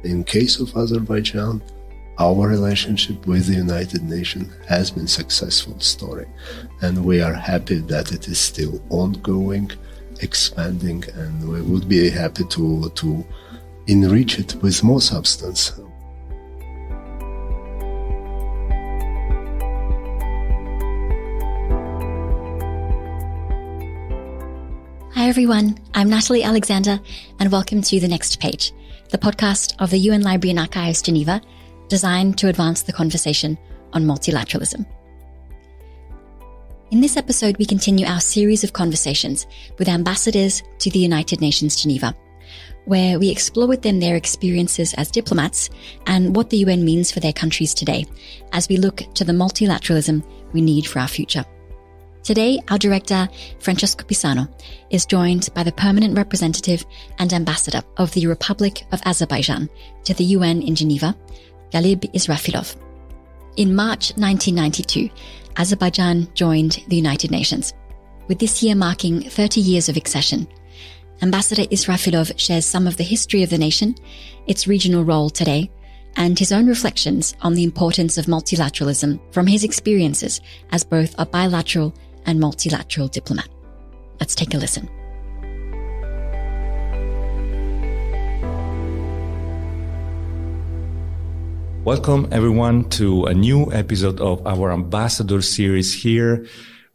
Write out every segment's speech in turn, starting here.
In case of Azerbaijan, our relationship with the United Nations has been a successful story, and we are happy that it is still ongoing, expanding, and we would be happy to enrich it with more substance. Hi everyone, I'm Natalie Alexander, and welcome to The Next Page, the podcast of the UN Library and Archives Geneva, designed to advance the conversation on multilateralism. In this episode, we continue our series of conversations with ambassadors to the United Nations Geneva, where we explore with them their experiences as diplomats and what the UN means for their countries today, as we look to the multilateralism we need for our future. Today, our director, Francesco Pisano, is joined by the permanent representative and ambassador of the Republic of Azerbaijan to the UN in Geneva, Galib Israfilov. In March 1992, Azerbaijan joined the United Nations, with this year marking 30 years of accession. Ambassador Israfilov shares some of the history of the nation, its regional role today, and his own reflections on the importance of multilateralism from his experiences as both a bilateral and multilateral diplomat. Let's take a listen. Welcome everyone to a new episode of our Ambassador series here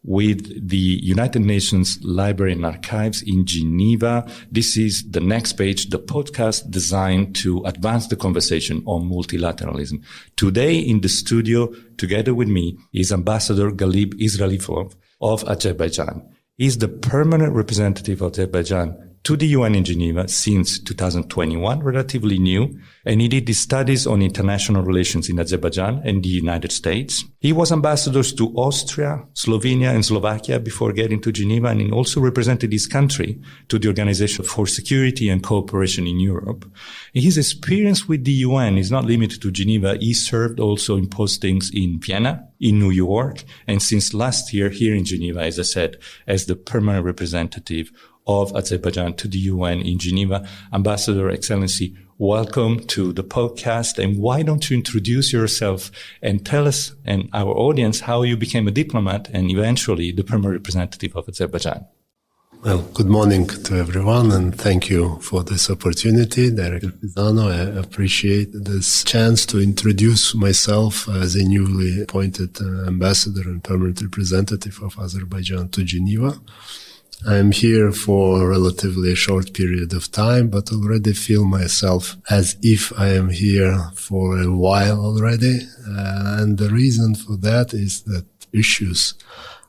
with the United Nations Library and Archives in Geneva. This is The Next Page, the podcast designed to advance the conversation on multilateralism. Today in the studio, together with me, is Ambassador Galib Israfilov of Azerbaijan. He's the permanent representative of Azerbaijan to the UN in Geneva since 2021, relatively new, and he did his studies on international relations in Azerbaijan and the United States. He was ambassadors to Austria, Slovenia, and Slovakia before getting to Geneva, and he also represented his country to the Organization for Security and Cooperation in Europe. His experience with the UN is not limited to Geneva. He served also in postings in Vienna, in New York, and since last year here in Geneva, as I said, as the permanent representative of Azerbaijan to the UN in Geneva. Ambassador Excellency, welcome to the podcast. And why don't you introduce yourself and tell us and our audience how you became a diplomat and eventually the permanent representative of Azerbaijan? Well, good morning to everyone, and thank you for this opportunity. Director Pisano, I appreciate this chance to introduce myself as a newly appointed ambassador and permanent representative of Azerbaijan to Geneva. I'm here for a relatively short period of time, but already feel myself as if I am here for a while already. And the reason for that is that issues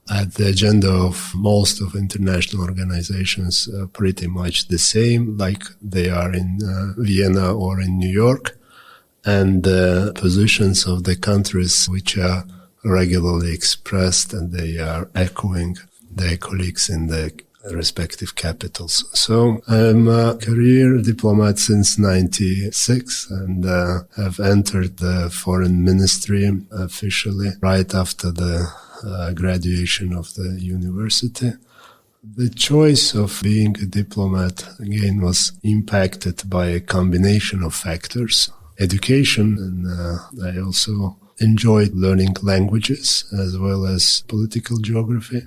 at the agenda of most of international organizations are pretty much the same, like they are in Vienna or in New York. And the positions of the countries which are regularly expressed, and they are echoing their colleagues in the respective capitals. So I'm a career diplomat since 96 and have entered the foreign ministry officially right after the graduation of the university. The choice of being a diplomat, again, was impacted by a combination of factors. Education, and I also enjoyed learning languages as well as political geography.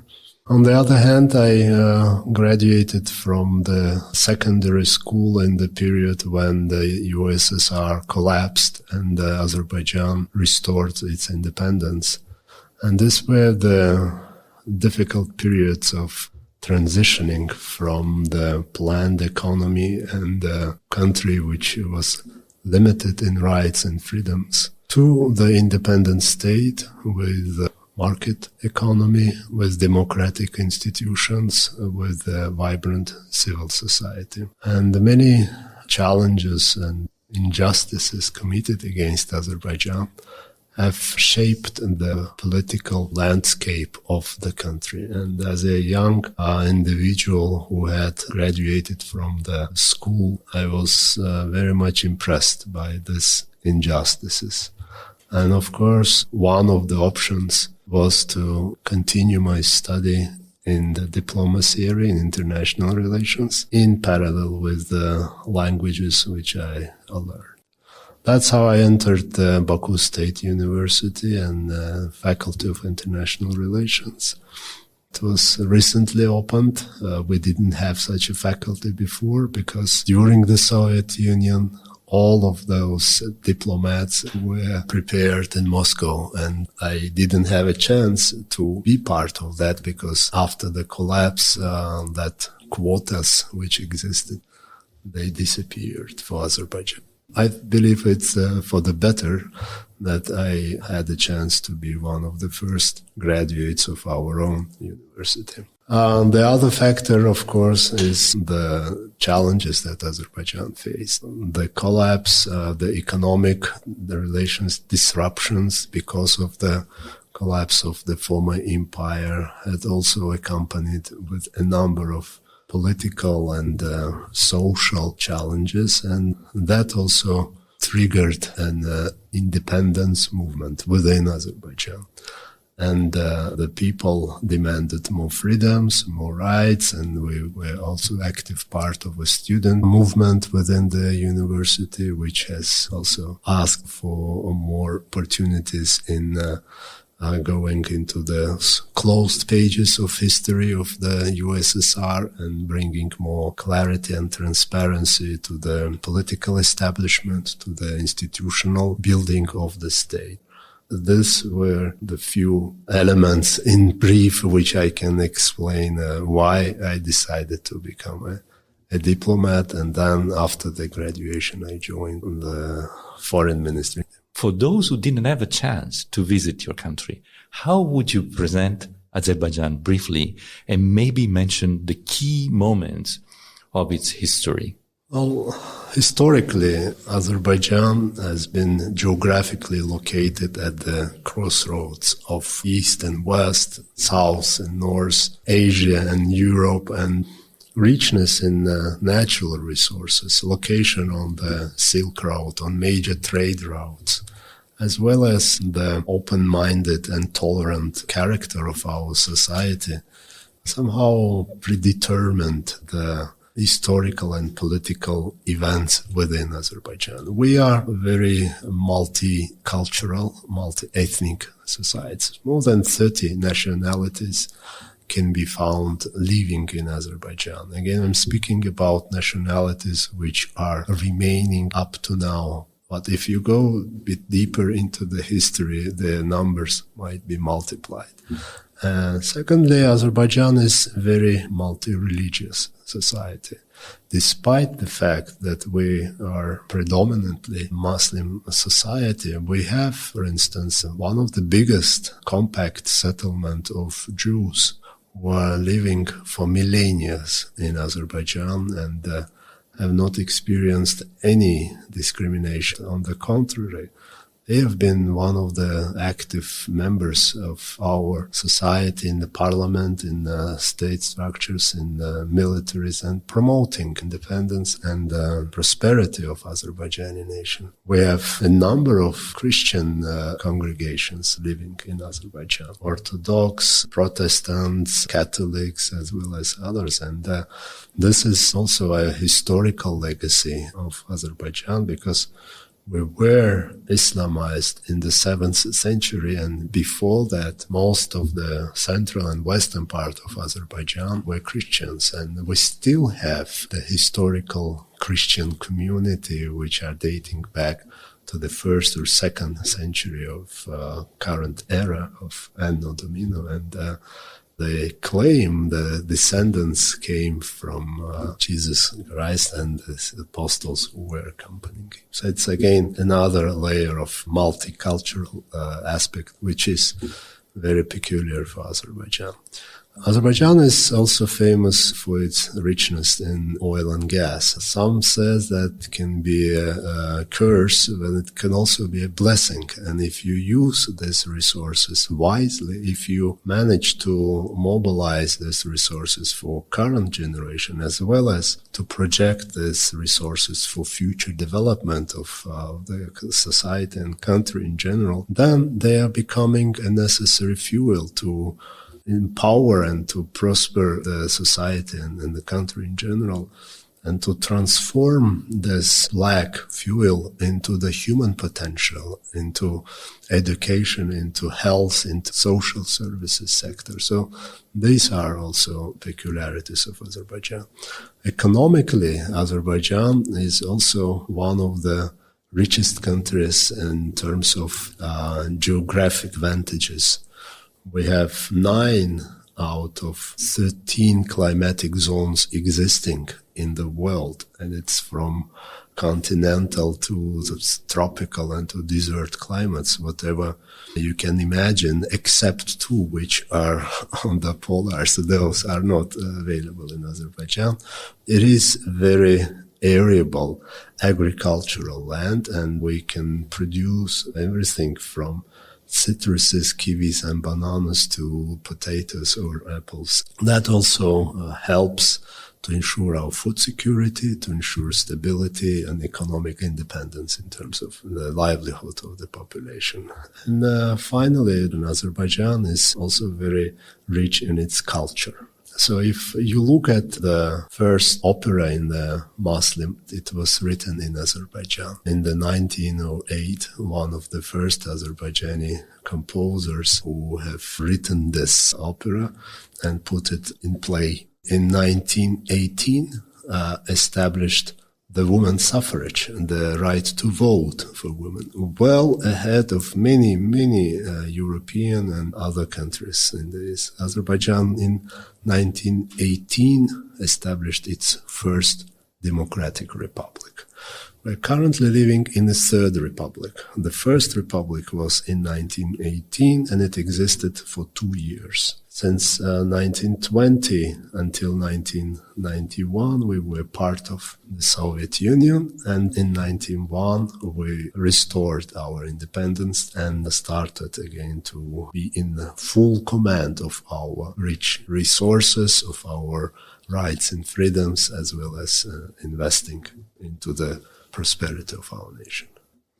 On the other hand, I graduated from the secondary school in the period when the USSR collapsed and Azerbaijan restored its independence. And these were the difficult periods of transitioning from the planned economy and a country which was limited in rights and freedoms to the independent state with market economy, with democratic institutions, with a vibrant civil society. And many challenges and injustices committed against Azerbaijan have shaped the political landscape of the country. And as a young individual who had graduated from the school, I was very much impressed by these injustices. And of course, one of the options was to continue my study in the diplomacy area, in international relations, in parallel with the languages which I learned. That's how I entered Baku State University and Faculty of International Relations. It was recently opened. We didn't have such a faculty before because during the Soviet Union, all of those diplomats were prepared in Moscow, and I didn't have a chance to be part of that because after the collapse, that quotas which existed, they disappeared for Azerbaijan. I believe it's for the better that I had the chance to be one of the first graduates of our own university. The other factor, of course, is the challenges that Azerbaijan faced. The collapse, the economic, the relations disruptions because of the collapse of the former empire had also accompanied with a number of political and social challenges, and that also triggered an independence movement within Azerbaijan. And the people demanded more freedoms, more rights, and we were also active part of a student movement within the university, which has also asked for more opportunities in going into the closed pages of history of the USSR and bringing more clarity and transparency to the political establishment, to the institutional building of the state. These were the few elements in brief which I can explain why I decided to become a diplomat, and then after the graduation I joined the foreign ministry. For those who didn't have a chance to visit your country, how would you present Azerbaijan briefly and maybe mention the key moments of its history? Well, historically, Azerbaijan has been geographically located at the crossroads of East and West, South and North, Asia and Europe, and richness in natural resources, location on the Silk Road, on major trade routes, as well as the open-minded and tolerant character of our society, somehow predetermined the historical and political events within Azerbaijan. We are a very multicultural, multi-ethnic society. More than 30 nationalities can be found living in Azerbaijan. Again, I'm speaking about nationalities which are remaining up to now. But if you go a bit deeper into the history, the numbers might be multiplied. Secondly, Azerbaijan is a very multi-religious society. Despite the fact that we are predominantly Muslim society, we have, for instance, one of the biggest compact settlement of Jews who are living for millennia in Azerbaijan and have not experienced any discrimination. On the contrary, they have been one of the active members of our society in the parliament, in the state structures, in the militaries, and promoting independence and prosperity of Azerbaijani nation. We have a number of Christian congregations living in Azerbaijan, Orthodox, Protestants, Catholics, as well as others. And this is also a historical legacy of Azerbaijan because we were Islamized in the 7th century, and before that, most of the central and western part of Azerbaijan were Christians, and we still have the historical Christian community, which are dating back to the 1st or 2nd century of current era of Anno Domini, and they claim the descendants came from Jesus Christ and the apostles who were accompanying him. So it's again another layer of multicultural aspect, which is very peculiar for Azerbaijan. Azerbaijan is also famous for its richness in oil and gas. Some says that it can be a curse, but it can also be a blessing. And if you use these resources wisely, if you manage to mobilize these resources for current generation, as well as to project these resources for future development of the society and country in general, then they are becoming a necessary fuel to empower and to prosper the society and the country in general. and to transform this black fuel into the human potential, into education, into health, into social services sector. So these are also peculiarities of Azerbaijan. Economically, Azerbaijan is also one of the richest countries in terms of geographic advantages. We have 9 out of 13 climatic zones existing in the world, and it's from continental to tropical and to desert climates, whatever you can imagine, except 2 which are on the polar, so those are not available in Azerbaijan. It is very arable agricultural land, and we can produce everything from citruses, kiwis and bananas to potatoes or apples. That also helps to ensure our food security, to ensure stability and economic independence in terms of the livelihood of the population. And finally, Azerbaijan is also very rich in its culture. So if you look at the first opera in the Muslim, it was written in Azerbaijan. In the 1908, one of the first Azerbaijani composers who have written this opera and put it in play. In 1918, established the women's suffrage and the right to vote for women, well ahead of many European and other countries in this. Azerbaijan in 1918 established its first democratic republic. We're currently living in the third republic. The first republic was in 1918 and it existed for 2 years. Since 1920 until 1991, we were part of the Soviet Union, and in 1991 we restored our independence and started again to be in full command of our rich resources, of our rights and freedoms, as well as investing into the prosperity of our nation.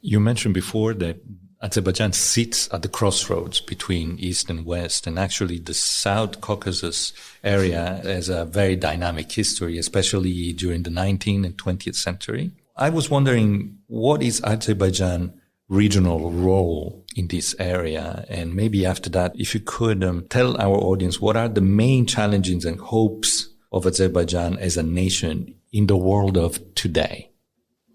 You mentioned before that Azerbaijan sits at the crossroads between East and West, and actually the South Caucasus area has a very dynamic history, especially during the 19th and 20th century. I was wondering, what is Azerbaijan's regional role in this area? And maybe after that, if you could tell our audience, what are the main challenges and hopes of Azerbaijan as a nation in the world of today?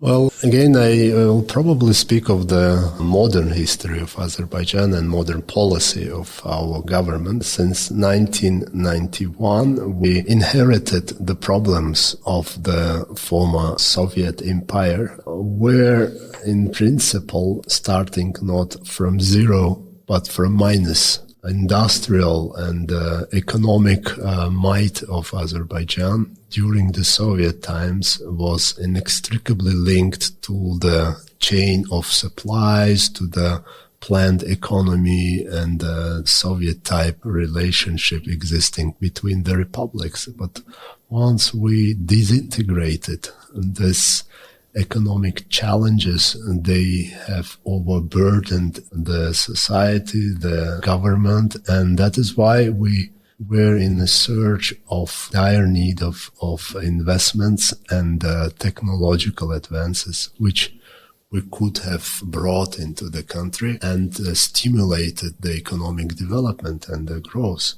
Well, again, I will probably speak of the modern history of Azerbaijan and modern policy of our government. Since 1991, we inherited the problems of the former Soviet Empire, where in principle, starting not from zero, but from minus, industrial and economic might of Azerbaijan during the Soviet times was inextricably linked to the chain of supplies, to the planned economy and the Soviet-type relationship existing between the republics. But once we disintegrated this economic challenges, they have overburdened the society, the government, and that is why we were in a search of dire need of investments and technological advances, which we could have brought into the country and stimulated the economic development and the growth.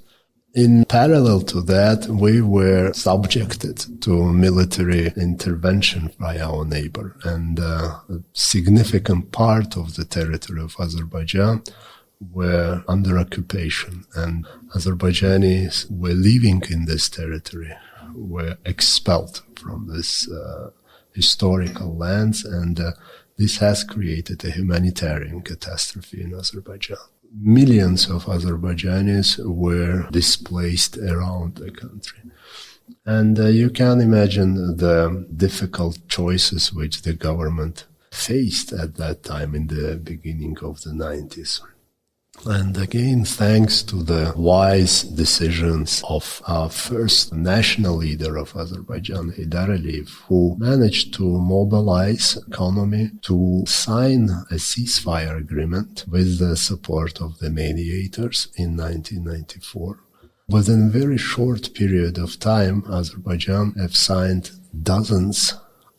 In parallel to that, we were subjected to military intervention by our neighbor, and a significant part of the territory of Azerbaijan were under occupation, and Azerbaijanis were living in this territory, were expelled from this historical lands, and this has created a humanitarian catastrophe in Azerbaijan. Millions of Azerbaijanis were displaced around the country. And you can imagine the difficult choices which the government faced at that time in the beginning of the 90s. And again, thanks to the wise decisions of our first national leader of Azerbaijan, Heydar Aliyev, who managed to mobilize economy to sign a ceasefire agreement with the support of the mediators in 1994. Within a very short period of time, Azerbaijan have signed dozens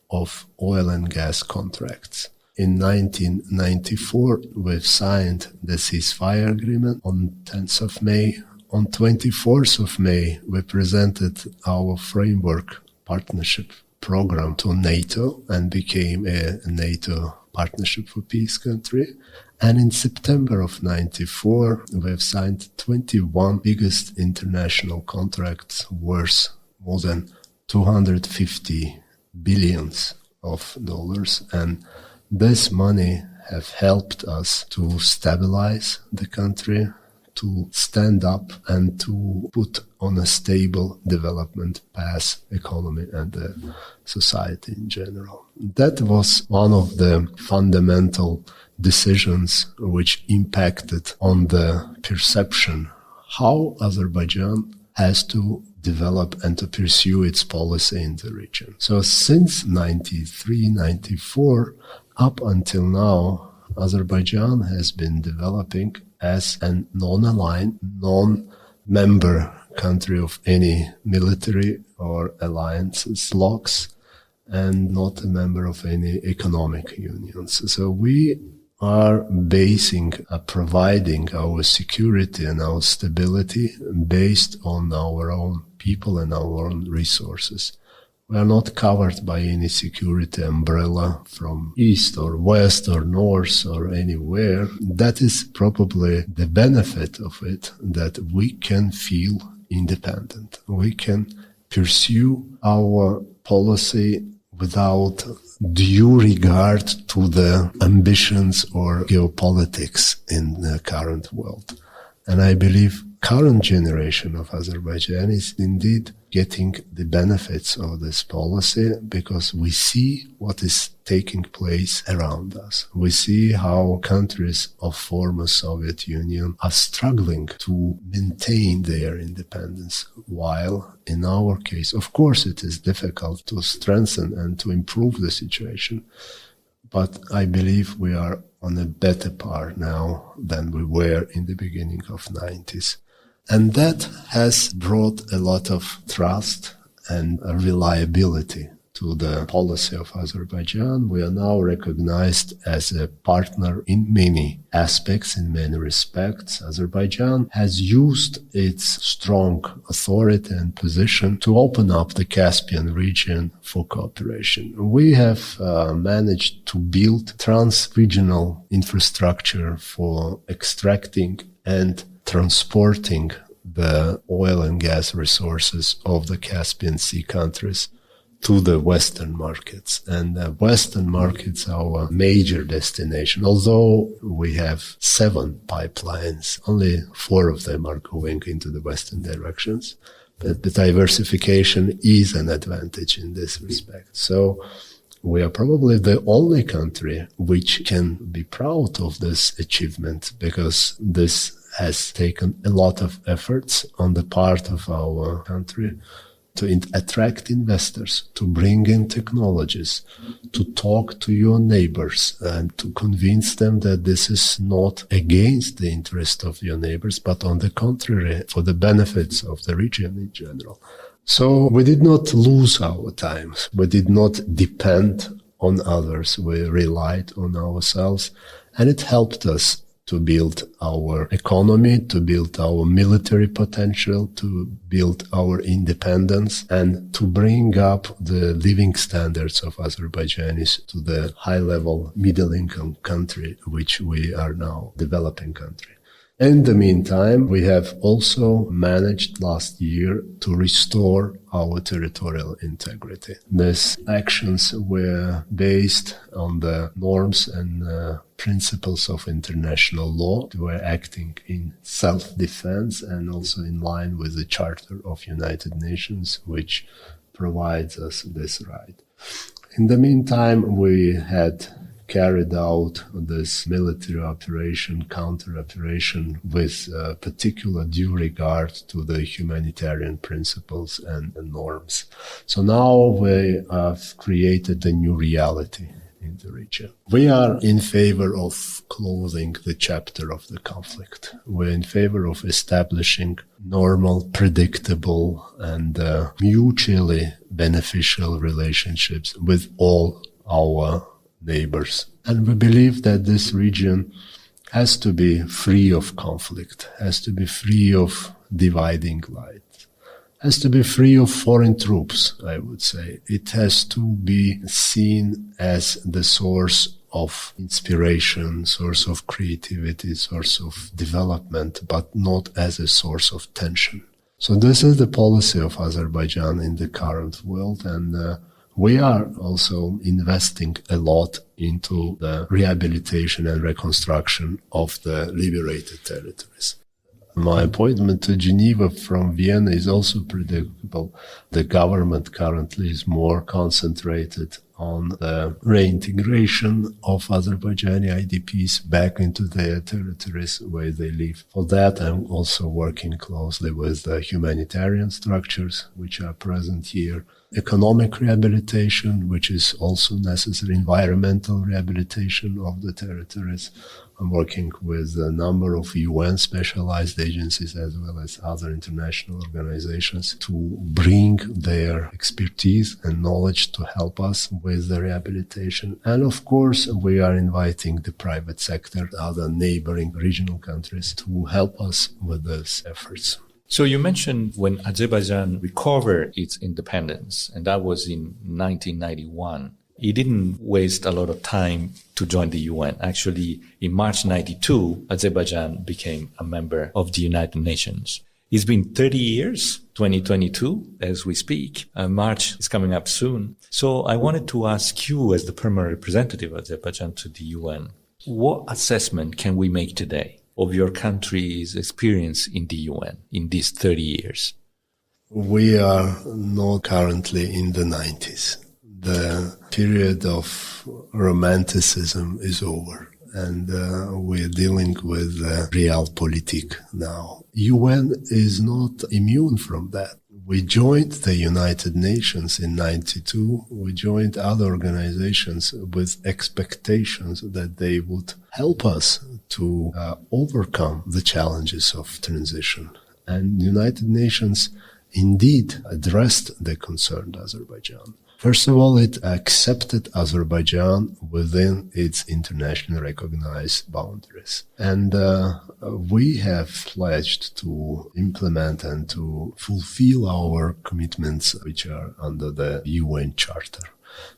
of oil and gas contracts. In 1994, we've signed the ceasefire agreement on 10th of May. On 24th of May, we presented our framework partnership program to NATO and became a NATO Partnership for Peace country. And in September of 94, we have signed 21 biggest international contracts worth more than $250 billion. And this money have helped us to stabilize the country, to stand up and to put on a stable development path economy and the society in general. That was one of the fundamental decisions which impacted on the perception how Azerbaijan has to develop and to pursue its policy in the region. So since 93, 94, up until now, Azerbaijan has been developing as a non-aligned, non-member country of any military or alliances, blocs, and not a member of any economic unions. So we are providing our security and our stability based on our own people and our own resources. We are not covered by any security umbrella from east or west or north or anywhere. That is probably the benefit of it, that we can feel independent. We can pursue our policy without due regard to the ambitions or geopolitics in the current world. And I believe current generation of Azerbaijan is indeed getting the benefits of this policy, because we see what is taking place around us. We see how countries of former Soviet Union are struggling to maintain their independence, while in our case, of course, it is difficult to strengthen and to improve the situation. But I believe we are on a better par now than we were in the beginning of 90s. And that has brought a lot of trust and reliability to the policy of Azerbaijan. We are now recognized as a partner in many aspects, in many respects. Azerbaijan has used its strong authority and position to open up the Caspian region for cooperation. We have managed to build trans-regional infrastructure for extracting and transporting the oil and gas resources of the Caspian Sea countries to the Western markets. And the Western markets are our major destination. Although we have 7 pipelines, only 4 of them are going into the Western directions. But the diversification is an advantage in this respect. So we are probably the only country which can be proud of this achievement, because this has taken a lot of efforts on the part of our country to attract investors, to bring in technologies, to talk to your neighbors and to convince them that this is not against the interest of your neighbors, but on the contrary, for the benefits of the region in general. So we did not lose our time. We did not depend on others. We relied on ourselves, and it helped us to build our economy, to build our military potential, to build our independence, and to bring up the living standards of Azerbaijanis to the high-level middle-income country, which we are now, developing country. In the meantime, we have also managed last year to restore our territorial integrity. These actions were based on the norms and principles of international law. We were acting in self-defense and also in line with the Charter of United Nations, which provides us this right. In the meantime, we had carried out this military operation, counter-operation, with particular due regard to the humanitarian principles and norms. So now we have created a new reality in the region. We are in favor of closing the chapter of the conflict. We're in favor of establishing normal, predictable, and mutually beneficial relationships with all our neighbors. And we believe that this region has to be free of conflict, has to be free of dividing lines, has to be free of foreign troops, I would say. It has to be seen as the source of inspiration, source of creativity, source of development, but not as a source of tension. So this is the policy of Azerbaijan in the current world, and we are also investing a lot into the rehabilitation and reconstruction of the liberated territories. My appointment to Geneva from Vienna is also predictable. The government currently is more concentrated on the reintegration of Azerbaijani IDPs back into their territories where they live. For that, I'm also working closely with the humanitarian structures which are present here. Economic rehabilitation, which is also necessary, environmental rehabilitation of the territories. I'm working with a number of UN specialized agencies as well as other international organizations to bring their expertise and knowledge to help us with the rehabilitation. And of course, we are inviting the private sector, other neighboring regional countries to help us with those efforts. So you mentioned when Azerbaijan recovered its independence, and that was in 1991. It didn't waste a lot of time to join the UN. Actually, in March 92, Azerbaijan became a member of the United Nations. It's been 30 years, 2022, as we speak. March is coming up soon. So I wanted to ask you, as the permanent representative of Azerbaijan to the UN, what assessment can we make today of your country's experience in the UN in these 30 years? We are not currently in the 90s. The period of romanticism is over, and we're dealing with realpolitik now. UN is not immune from that. We joined the United Nations in 92. We joined other organizations with expectations that they would help us to overcome the challenges of transition. And the United Nations indeed addressed the concerned Azerbaijan. First of all, it accepted Azerbaijan within its internationally recognized boundaries. And we have pledged to implement and to fulfill our commitments which are under the UN Charter.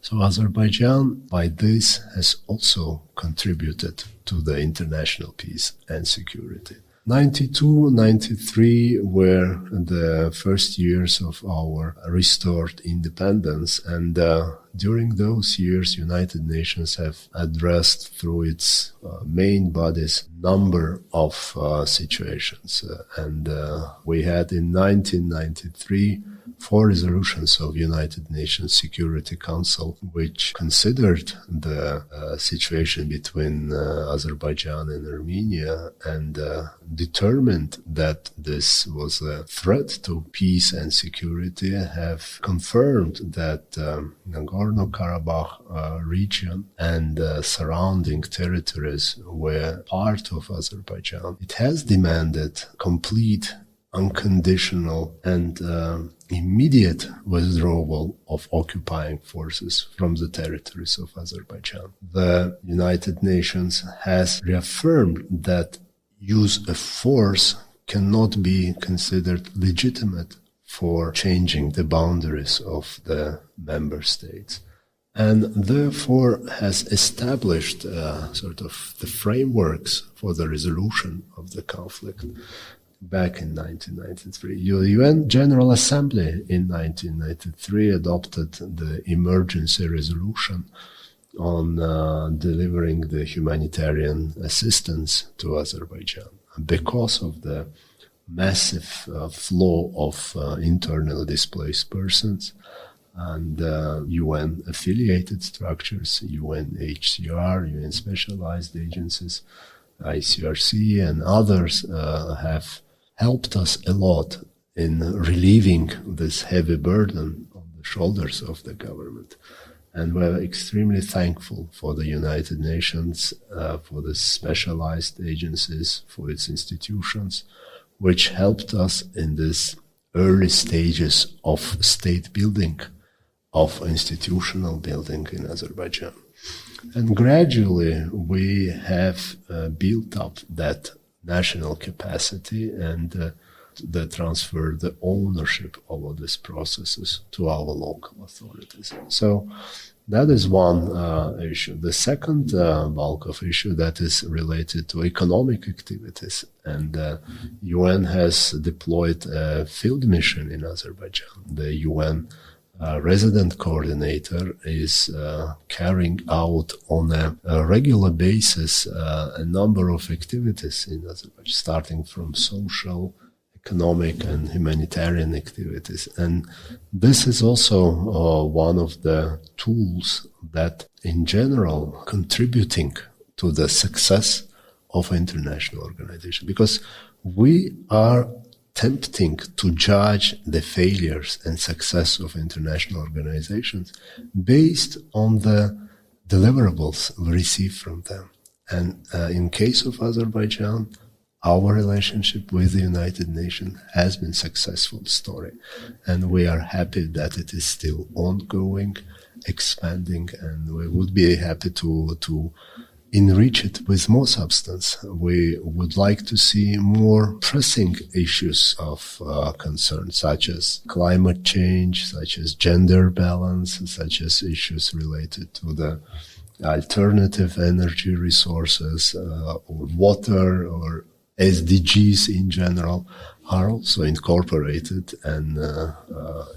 So Azerbaijan, by this, has also contributed to the international peace and security. 92, 93 were the first years of our restored independence, and during those years, United Nations have addressed through its main bodies number of situations. And we had in 1993 4 resolutions of United Nations Security Council, which considered the situation between Azerbaijan and Armenia and determined that this was a threat to peace and security, have confirmed that Nagorno-Karabakh region and surrounding territories were part of Azerbaijan. It has demanded complete, unconditional and immediate withdrawal of occupying forces from the territories of Azerbaijan. The United Nations has reaffirmed that use of force cannot be considered legitimate for changing the boundaries of the member states, and therefore has established sort of the frameworks for the resolution of the conflict. Back in 1993, the UN General Assembly in 1993 adopted the emergency resolution on delivering the humanitarian assistance to Azerbaijan. Because of the massive flow of internally displaced persons and UN-affiliated structures, UNHCR, UN specialized agencies, ICRC, and others have helped us a lot in relieving this heavy burden on the shoulders of the government. And we're extremely thankful for the United Nations, for the specialized agencies, for its institutions, which helped us in this early stages of state building, of institutional building in Azerbaijan. And gradually we have built up that national capacity and that transfer the ownership over these processes to our local authorities. So that is one issue. The second bulk of issue that is related to economic activities, and UN has deployed a field mission in Azerbaijan. The UN resident coordinator is carrying out on a regular basis a number of activities in Azerbaijan, starting from social, economic and humanitarian activities. And this is also one of the tools that in general contributing to the success of international organization, because we are tempting to judge the failures and success of international organizations based on the deliverables we receive from them. And in case of Azerbaijan, our relationship with the United Nations has been a successful story, and we are happy that it is still ongoing, expanding, and we would be happy to enrich it with more substance. We would like to see more pressing issues of concern, such as climate change, such as gender balance, such as issues related to the alternative energy resources, or water, or SDGs in general are also incorporated and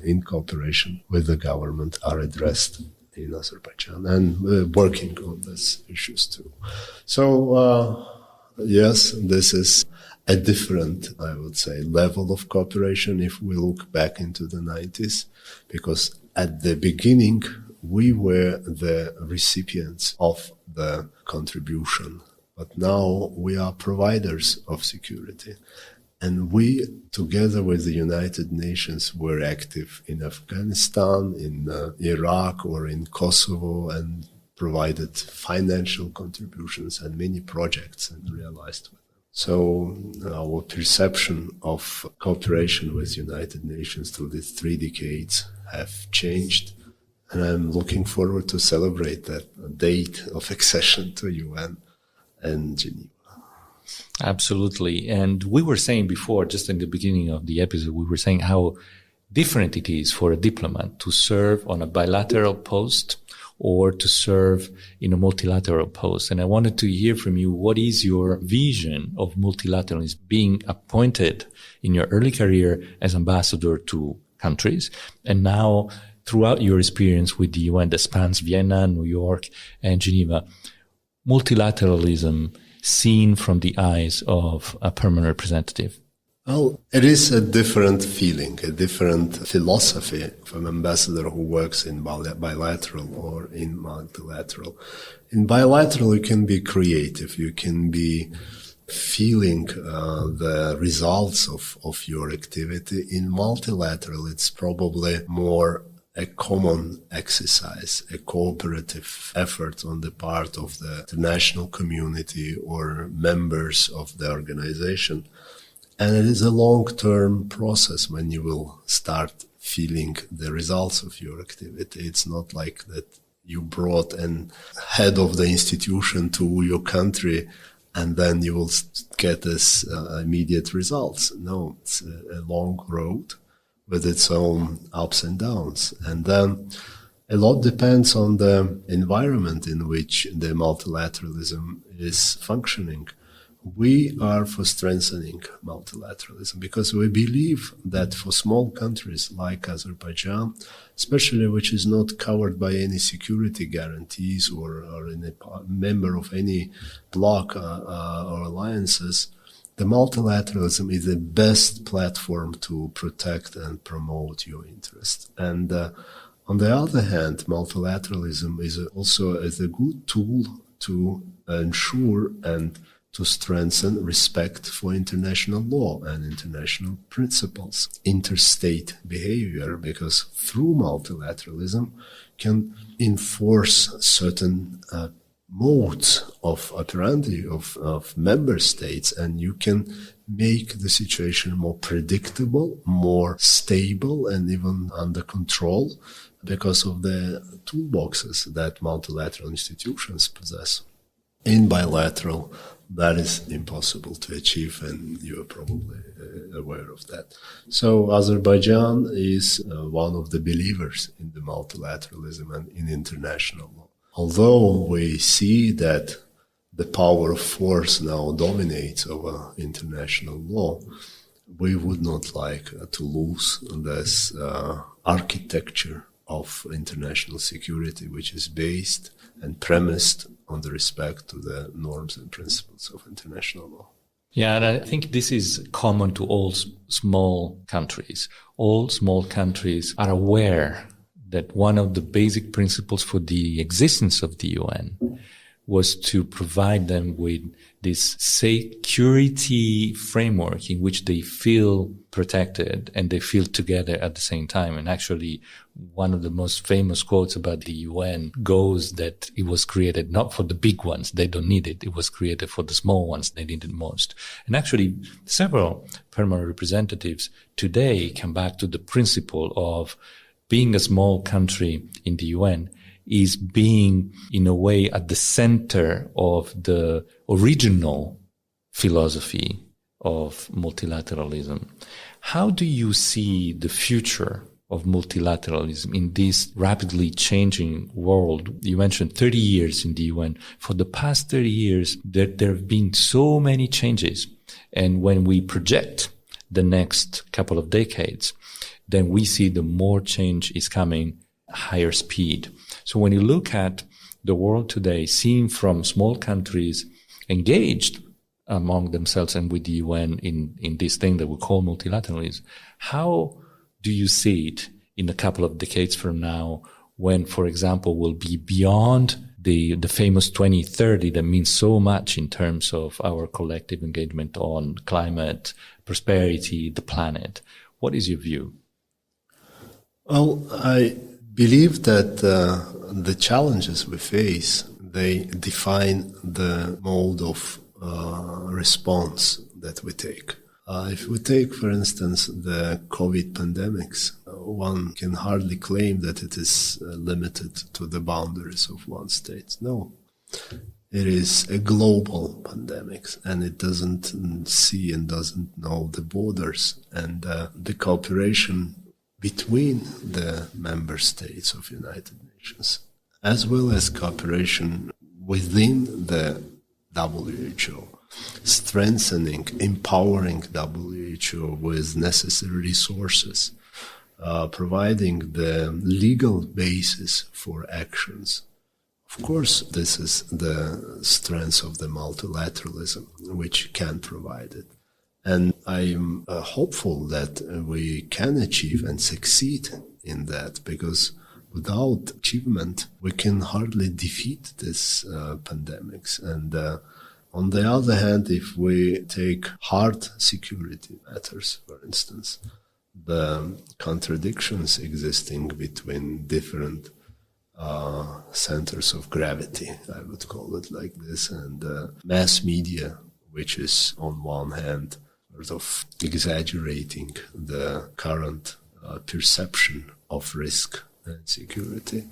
in cooperation with the government are addressed in Azerbaijan, and we're working on these issues too. So yes, this is a different, I would say, level of cooperation if we look back into the 90s, because at the beginning we were the recipients of the contribution. But now we are providers of security. And we, together with the United Nations, were active in Afghanistan, in Iraq, or in Kosovo, and provided financial contributions and many projects and realized with them. So our perception of cooperation with United Nations through these 3 decades have changed. And I'm looking forward to celebrate that date of accession to UN and Geneva. Absolutely. And we were saying before, just in the beginning of the episode, we were saying how different it is for a diplomat to serve on a bilateral post or to serve in a multilateral post. And I wanted to hear from you, what is your vision of multilateralism, being appointed in your early career as ambassador to countries, and now throughout your experience with the UN that spans Vienna, New York, and Geneva, multilateralism seen from the eyes of a permanent representative? Well, it is a different feeling, a different philosophy from an ambassador who works in bilateral or in multilateral. In bilateral, you can be creative, you can be feeling the results of your activity. In multilateral, it's probably more a common exercise, a cooperative effort on the part of the international community or members of the organization. And it is a long-term process when you will start feeling the results of your activity. It's not like that you brought an head of the institution to your country and then you will get this immediate results. No, it's a long road with its own ups and downs. And then a lot depends on the environment in which the multilateralism is functioning. We are for strengthening multilateralism because we believe that for small countries like Azerbaijan, especially which is not covered by any security guarantees or a member of any bloc or alliances, the multilateralism is the best platform to protect and promote your interests. And on the other hand, multilateralism is also a good tool to ensure and to strengthen respect for international law and international principles, interstate behavior, because through multilateralism can enforce certain modes of operandi of member states, and you can make the situation more predictable, more stable, and even under control because of the toolboxes that multilateral institutions possess. In bilateral, that is impossible to achieve, and you are probably aware of that. So Azerbaijan is one of the believers in the multilateralism and in international law. Although we see that the power of force now dominates over international law, we would not like to lose this architecture of international security, which is based and premised on the respect to the norms and principles of international law. Yeah, and I think this is common to all small countries. All small countries are aware that one of the basic principles for the existence of the UN was to provide them with this security framework in which they feel protected and they feel together at the same time. And actually, one of the most famous quotes about the UN goes that it was created not for the big ones, they don't need it. It was created for the small ones, they need it most. And actually, several permanent representatives today come back to the principle of being a small country in the UN is being, in a way, at the center of the original philosophy of multilateralism. How do you see the future of multilateralism in this rapidly changing world? You mentioned 30 years in the UN. For the past 30 years, there have been so many changes. And when we project the next couple of decades, then we see the more change is coming, higher speed. So when you look at the world today, seen from small countries engaged among themselves and with the UN in this thing that we call multilateralism, how do you see it in a couple of decades from now when, for example, we'll be beyond the famous 2030 that means so much in terms of our collective engagement on climate, prosperity, the planet? What is your view? Well, I believe that the challenges we face, they define the mode of response that we take. If we take, for instance, the COVID pandemics, one can hardly claim that it is limited to the boundaries of one state. No, it is a global pandemic, and it doesn't see and doesn't know the borders, and the cooperation between the member states of United Nations, as well as cooperation within the WHO, strengthening, empowering WHO with necessary resources, providing the legal basis for actions. Of course, this is the strength of the multilateralism, which can provide it. And I'm hopeful that we can achieve and succeed in that, because without achievement, we can hardly defeat this pandemics. And on the other hand, if we take hard security matters, for instance, the contradictions existing between different centers of gravity, I would call it like this, and mass media, which is on one hand sort of exaggerating the current perception of risk and security,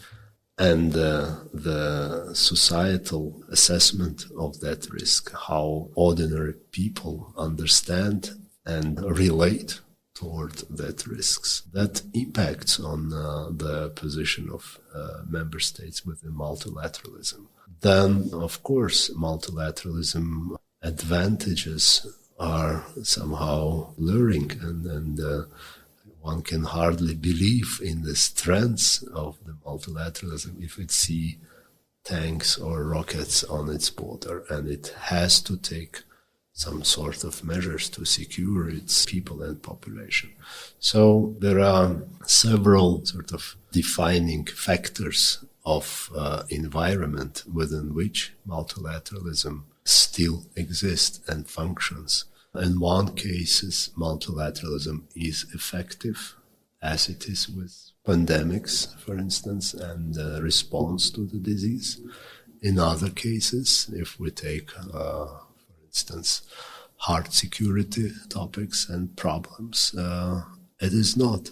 and the societal assessment of that risk, how ordinary people understand and relate toward that risks. That impacts on the position of member states within multilateralism. Then, of course, multilateralism advantages are somehow luring, and one can hardly believe in the strength of the multilateralism if it sees tanks or rockets on its border, and it has to take some sort of measures to secure its people and population. So there are several sort of defining factors of environment within which multilateralism still exists and functions. In one case, multilateralism is effective, as it is with pandemics, for instance, and response to the disease. In other cases, if we take, for instance, hard security topics and problems, it is not.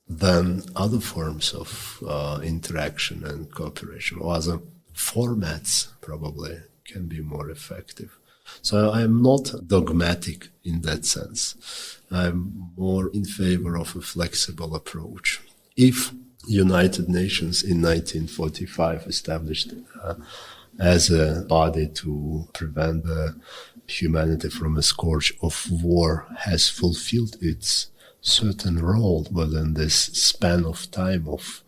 Then other forms of interaction and cooperation, or other formats probably can be more effective. So I'm not dogmatic in that sense. I'm more in favor of a flexible approach. If United Nations in 1945 established as a body to prevent humanity from a scourge of war has fulfilled its certain role within this span of time of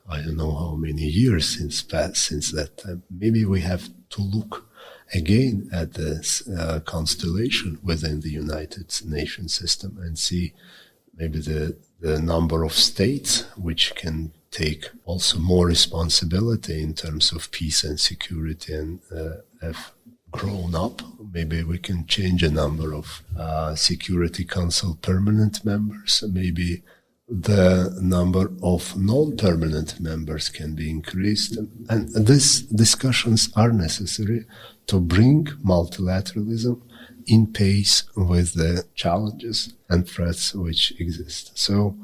I don't know how many years since that time. Maybe we have to look again at this constellation within the United Nations system and see maybe the number of states which can take also more responsibility in terms of peace and security and have grown up. Maybe we can change a number of Security Council permanent members. Maybe the number of non-permanent members can be increased. And these discussions are necessary to bring multilateralism in pace with the challenges and threats which exist. So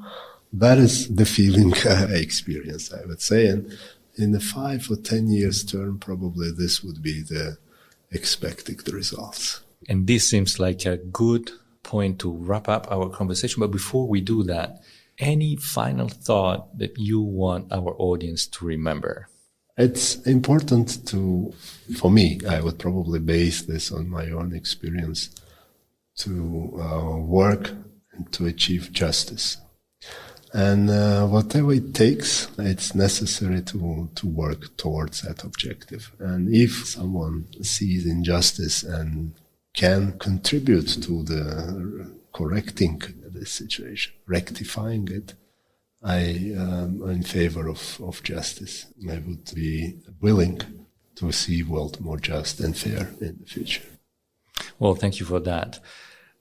that is the feeling I experienced, I would say. And in a 5 or 10 years term, probably this would be the expected results. And this seems like a good point to wrap up our conversation. But before we do that, any final thought that you want our audience to remember? It's important for me, I would probably base this on my own experience, to work and to achieve justice. And whatever it takes, it's necessary to work towards that objective. And if someone sees injustice and can contribute to the correcting the situation, rectifying it, I am in favor of justice. I would be willing to see world more just and fair in the future. Well, thank you for that.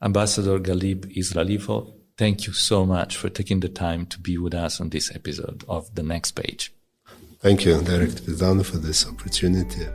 Ambassador Galib Israfilov, thank you so much for taking the time to be with us on this episode of The Next Page. Thank you, Director Pisano, for this opportunity.